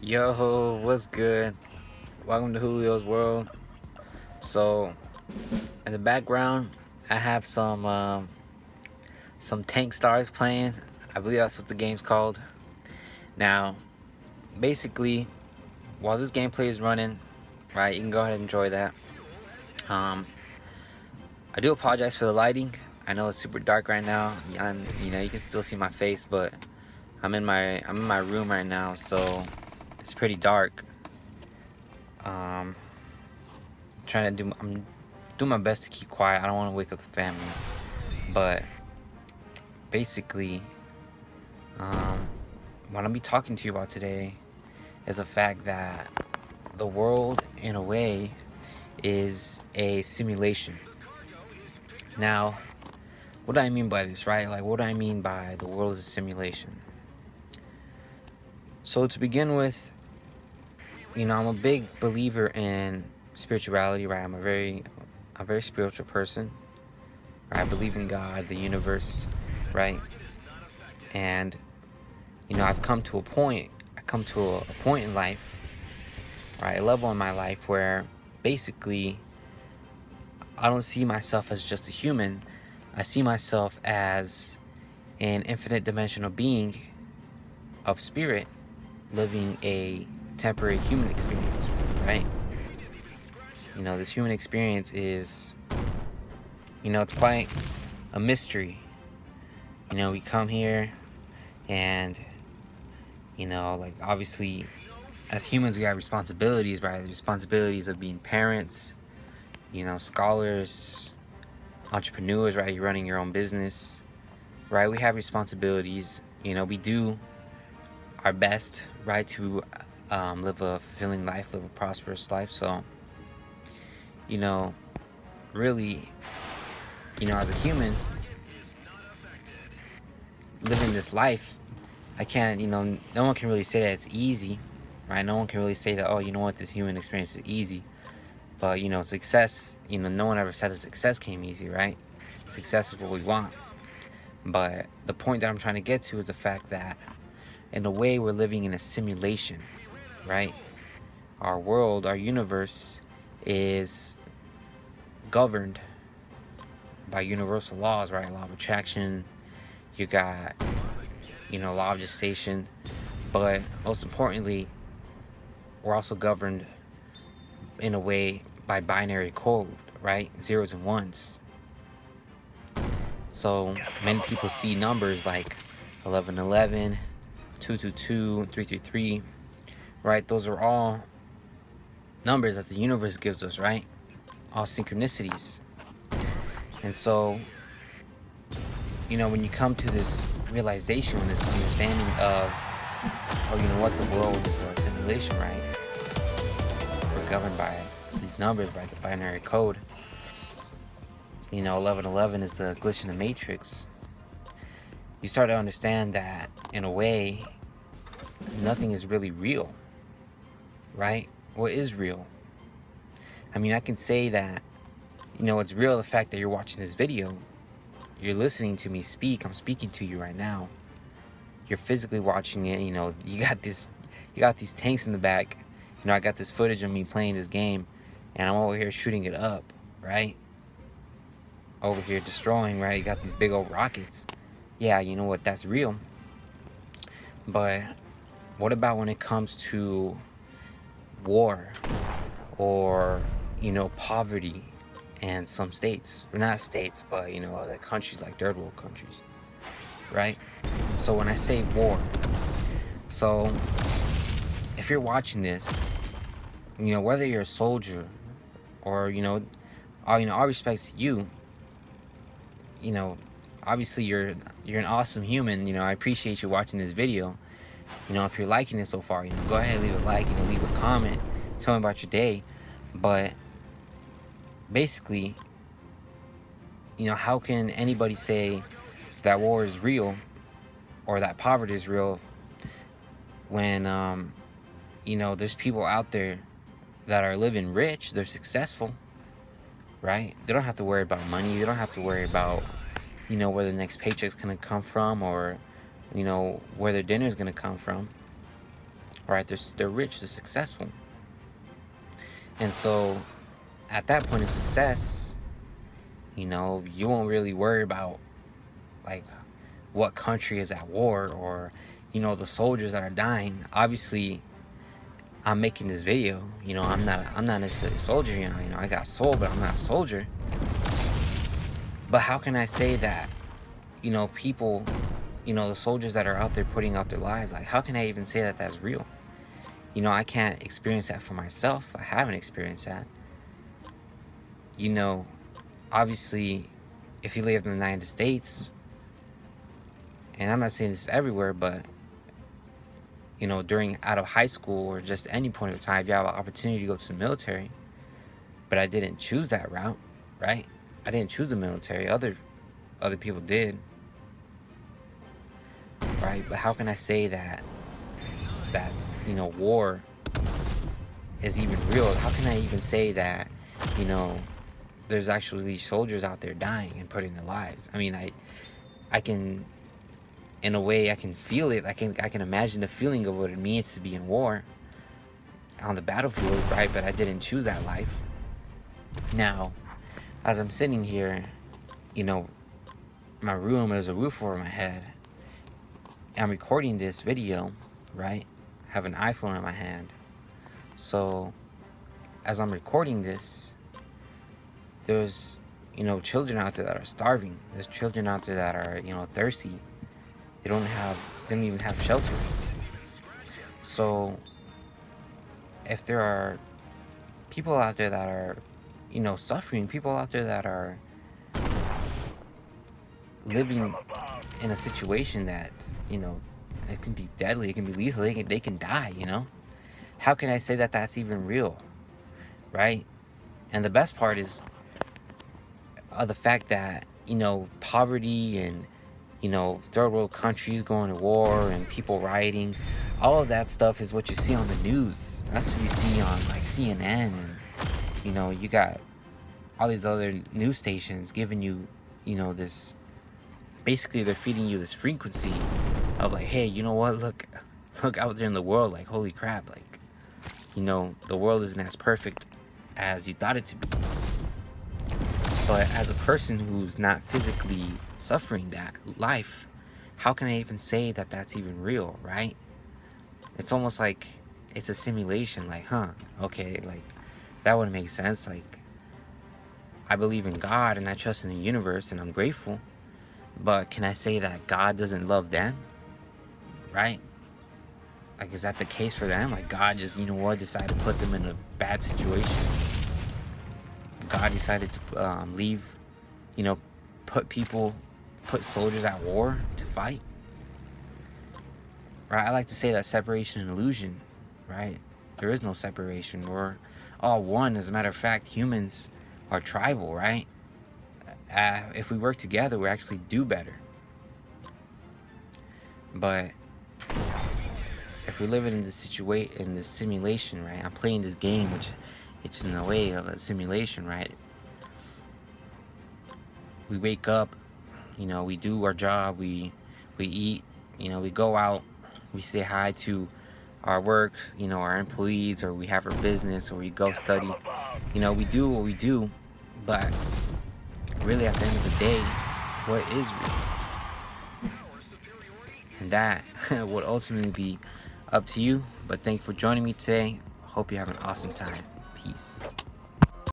Yo, what's good? Welcome to Julio's World. So, in the background, I have some Tank Stars playing. I believe that's what the game's called. Now, basically, while this gameplay is running, right, you can go ahead and enjoy that. Um, I do apologize for the lighting. I know it's super dark right now, and you can still see my face, but I'm in my room right now, so it's pretty dark. Um, I'm doing my best to keep quiet. I don't want to wake up the family. But basically, um, what I'll be talking to you about today is the fact that the world, in a way, is a simulation. Now, what do I mean by this, right? Like, what do I mean by the world is a simulation? So, to begin with, I'm a big believer in spirituality, right? I'm a very spiritual person. Right? I believe in God, the universe, right? And I've come to a point. I come to a point in life, right? A level in my life where basically I don't see myself as just a human. I see myself as an infinite dimensional being of spirit living a temporary human experience, right? This human experience is, it's quite a mystery. We come here and, like obviously as humans we have responsibilities, right? The responsibilities of being parents, scholars, entrepreneurs, right? You're running your own business, right? We have responsibilities. We do our best, right, to live a fulfilling life, live a prosperous life. So, really, as a human living this life, I can't, no one can really say that it's easy, right? No one can really say that, oh, you know what, this human experience is easy. But, success, no one ever said that success came easy, right? Success is what we want. But the point that I'm trying to get to is the fact that, in a way, we're living in a simulation, right? Our world, our universe is governed by universal laws, right? Law of attraction, you got, law of gestation. But most importantly, we're also governed in a way by binary code, right? Zeros and ones. So many people see numbers like 1111, 222, 333, right? Those are all numbers that the universe gives us, right? All synchronicities. And so, when you come to this realization, this understanding of, what, the world is a simulation, right? We're governed by these numbers, by the binary code. 1111 is the glitch in the matrix. You start to understand that, in a way, nothing is really real, right? What is real? I mean, I can say that, it's real, the fact that you're watching this video. You're listening to me speak. I'm speaking to you right now. You're physically watching it. You got these tanks in the back. I got this footage of me playing this game, and I'm over here shooting it up, right? Over here destroying, right? You got these big old rockets. Yeah, you know what? That's real. But what about when it comes to war or, poverty in some states? Or not states, but, other countries, like third world countries, right? So when I say war, so if you're watching this, whether you're a soldier or, all respects to you, obviously you're an awesome human. I appreciate you watching this video. If you're liking it so far, go ahead and leave a like, leave a comment, tell me about your day. But basically, how can anybody say that war is real or that poverty is real when there's people out there that are living rich, they're successful, right? They don't have to worry about money. They don't have to worry about where the next paycheck's gonna come from, or where their dinner's gonna come from, right? They're rich, they're successful. And so at that point of success, you know, you won't really worry about like what country is at war, or, you know, the soldiers that are dying. Obviously, I'm making this video, you know, I'm not necessarily a soldier, you know, I got soul, but I'm not a soldier. But how can I say that, you know, people, you know, the soldiers that are out there putting out their lives, like, how can I even say that that's real? You know, I can't experience that for myself. I haven't experienced that. You know, obviously, if you live in the United States, and I'm not saying this everywhere, but, you know, out of high school or just any point of time, if you have an opportunity to go to the military, but I didn't choose that route, right? I didn't choose the military. Other people did, right? But how can I say that you know, war is even real? How can I even say that, you know, there's actually soldiers out there dying and putting their lives? I mean, I can, in a way, I can feel it. I can imagine the feeling of what it means to be in war on the battlefield, right? But I didn't choose that life. Now, as I'm sitting here, you know, my room, there's a roof over my head. I'm recording this video, right? I have an iPhone in my hand. So, as I'm recording this, there's, you know, children out there that are starving. There's children out there that are, you know, thirsty. They don't even have shelter. So, if there are people out there that are, you know, suffering, people out there that are living in a situation that, you know, it can be deadly, it can be lethal, they can die, you know? How can I say that that's even real, right? And the best part is the fact that, you know, poverty and, you know, third world countries going to war and people rioting, all of that stuff is what you see on the news. That's what you see on, like, CNN, and, you know, you got all these other news stations giving you, you know, this, basically they're feeding you this frequency of like, hey, you know what, look out there in the world, like, holy crap, like, you know, the world isn't as perfect as you thought it to be. But as a person who's not physically suffering that life, how can I even say that that's even real, right? It's almost like it's a simulation, like, okay, like, that wouldn't make sense. Like, I believe in God and I trust in the universe and I'm grateful, but can I say that God doesn't love them, right? Like, is that the case for them? Like, God just, you know what, decided to put them in a bad situation. God decided to leave, you know, put soldiers at war to fight, right? I like to say that separation and illusion, right? There is no separation. We're all one. As a matter of fact, humans are tribal, right? If we work together, we actually do better. But if we live in this simulation, right? I'm playing this game, which it's in a way of a simulation, right? We wake up, you know, we do our job, we eat, you know, we go out, we say hi to our works, you know, our employees, or we have our business, or we go study. You know, we do what we do, but really at the end of the day, what is real? And that would ultimately be up to you. But thanks for joining me today. Hope you have an awesome time. Peace.